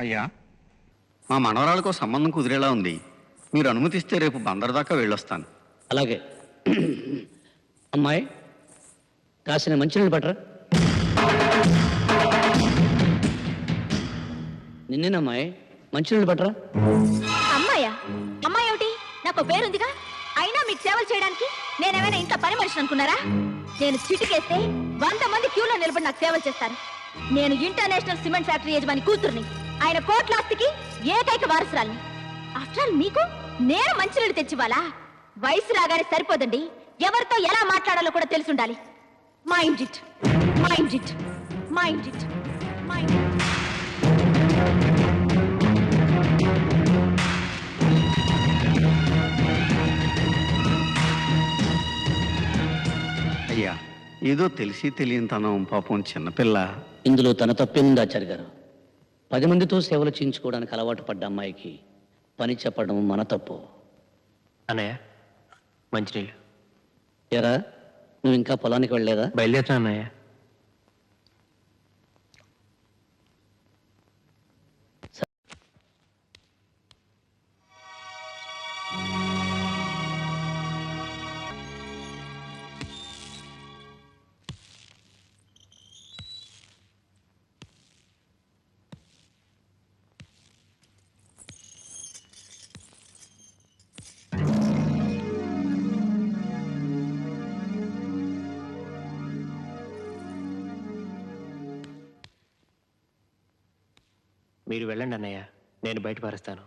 అయ్యా, మా మనవరాలకు సంబంధం కుదిరేలా ఉంది. మీరు అనుమతిస్తే రేపు బందర్ దాకా వెళ్ళొస్తాను. అలాగే. అమ్మాయి, కాసిన మంచినీళ్ళు పట్టరా. నిన్నేనమ్మాయి, మంచినీళ్ళు పట్టరా. అమ్మాయా? అమ్మాయి ఏమిటి? నాకు పేరుందిగా. అయినా మీకు సేవలు చేయడానికి నేనేమైనా ఇంత పని మనిషి అనుకున్నారా? నేను చిటికేస్తే 100 మంది క్యూలో నిలబడి నాకు సేవలు చేస్తారు. నేను ఇంటర్నేషనల్ సిమెంట్ ఫ్యాక్టరీ యజమాని కూతుర్ని. ఆయన కోట్లాస్తికి ఏకైక వారసురాల్ని. ఆఫ్టర్ ఆల్ మీకు నేను మంచినీళ్ళు తెచ్చివ్వాలా? వయసు రాగానే సరిపోదండి, ఎవరితో ఎలా మాట్లాడాలో కూడా తెలిసి ఉండాలి. Mind it, mind it, mind it, mind it. అయ్యా, ఏదో తెలిసి తెలియనితనం, పాపం చిన్నపిల్ల. ఇందులో తన తప్పేముంది ఆచార్య గారు? 10 మందితో సేవలు చేయించుకోవడానికి అలవాటు పడ్డ అమ్మాయికి పని చెప్పడం మన తప్పు. అన్నయ్య, మంచినీళ్ళు. ఎరా, నువ్వు ఇంకా పొలానికి వెళ్ళలేదా? బయలుదేరుతా అన్నయ్య. మీరు వెళ్ళండి అన్నయ్య, నేను బయట పారేస్తాను.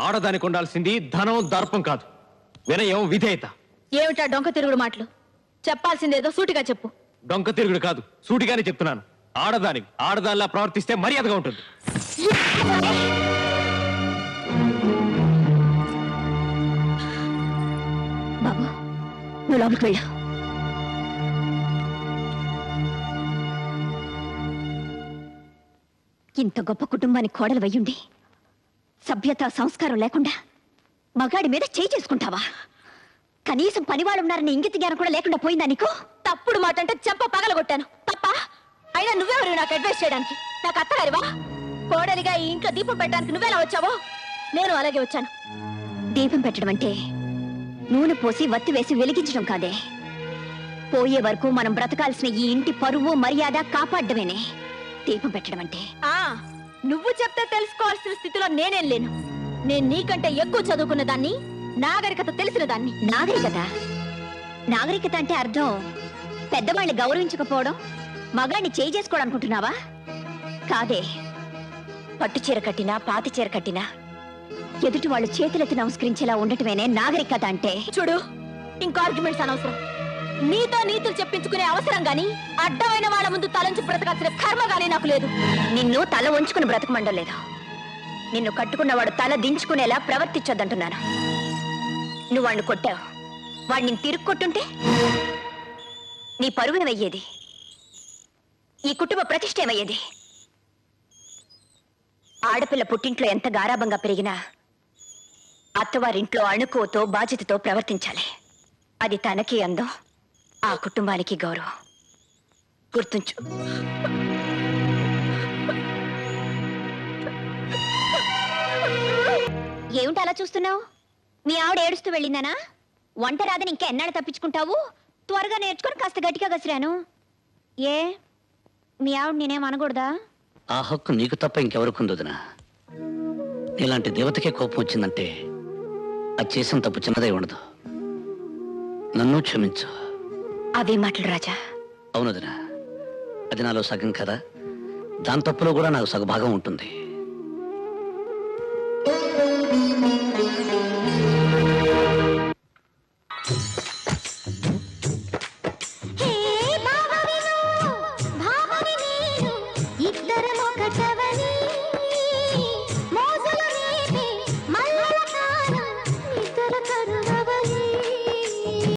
ఆడదానికి ఉండాల్సింది ధనం, దర్పం కాదు, వినయం, విధేయత. ఏమిటా డొంక తిరుగుడు మాటలు? చెప్పాల్సిందేదో సూటిగా చెప్పు. డొంక తిరుగుడు కాదు, సూటిగానే చెప్తున్నాను. ఆడదానిలా ప్రవర్తిస్తే మర్యాదగా ఉంటుంది. బాబు, నువ్వు లోపలికి వెళ్ళు. ఇంత గొప్ప కుటుంబానికి కోడలు వయ్యుండి సభ్యత, సంస్కారం లేకుండా మగాడి మీద చేయి చేసుకుంటావా? కనీసం పనివాడు ఉన్నారని ఇంగిత జ్ఞానం కూడా లేకుండా పోయిందా నీకు? తప్పుడు మాట అంటే చెంప పగలగొట్టాను. తప్ప? అయినా నువ్వెవరు నాకు అడ్వైస్ చేయడానికి? నాకు అత్తగారివా? కోడలిగా ఈ ఇంట్లో దీపం పెట్టడానికి నువ్వెలా వచ్చావో నేను అలాగే వచ్చాను. దీపం పెట్టడం అంటే నూనె పోసి వత్తి వేసి వెలిగించడం కాదే. పోయే వరకు మనం బ్రతకాల్సిన ఈ ఇంటి పరువు, మర్యాద కాపాడమేనే దీపం పెట్టడం అంటే. నువ్వు చెప్తే తెలుసుకోవాల్సిన స్థితిలో నేనేం లేను. నేను నీకంటే ఎక్కువ చదువుకున్న దాన్ని, నాగరికత తెలిసిన దాన్ని. నాగరికత అంటే అర్థం పెద్దవాళ్ళని గౌరవించకపోవడం, మగాడిని చేయి చేసుకోవడం అనుకుంటున్నావా? కాదే. పట్టు చీర కట్టినా, పాతి చీర కట్టినా ఎదుటి వాళ్ళు చేతులెత్తి నమస్కరించేలా ఉండటమేనే నాగరికత అంటే. చూడు, ఇంకో ఆర్గ్యుమెంట్స్ అనవసరం. నీతో నీతులు చెప్పించుకునే అవసరం గాని, అడ్డమైన వాళ్ళ ముందు తలంచి బ్రతకాల్సిన కర్మ గానీ నాకు లేదు. నిన్ను తల వంచుకుని బ్రతకమండం లేదు. నిన్ను కట్టుకున్నవాడు తల దించుకునేలా ప్రవర్తించొద్దంటున్నాను. నువ్వు వాడిని కొట్టావు, వాడిని తిరుగు కొట్టుంటే నీ పరువేమయ్యేది? ఈ కుటుంబ ప్రతిష్ట ఏమయ్యేది? ఆడపిల్ల పుట్టింట్లో ఎంత గారాబంగా పెరిగినా అత్తవారింట్లో అణుకోతో, బాధ్యతతో ప్రవర్తించాలి. అది తనకి అందం, ఆ కుటుంబానికి గౌరవం. గుర్తుంచు. ఏమిటి అలా చూస్తున్నావు? మీ ఆవిడ ఏడుస్తూ వెళ్ళిందనా? వంట రాదని ఇంకా ఎన్నాళ్ళు తప్పించుకుంటావు? త్వరగా నేర్చుకొని కాస్త గట్టిగా గసిరాను. ఏ, మీ ఆవిడ నేనేం అనకూడదా? ఆ హక్కు నీకు తప్ప ఇంకెవరుకుందోదినా? నీలాంటి దేవతకే కోపం వచ్చిందంటే అది చేసిన తప్పు చిన్నదై ఉండదు. నన్ను క్షమించు. అవే మాటలు రాజా. అవునదినా, అది నాలో సగం కదా. దాని తప్పులో కూడా నాకు సగభాగం ఉంటుంది.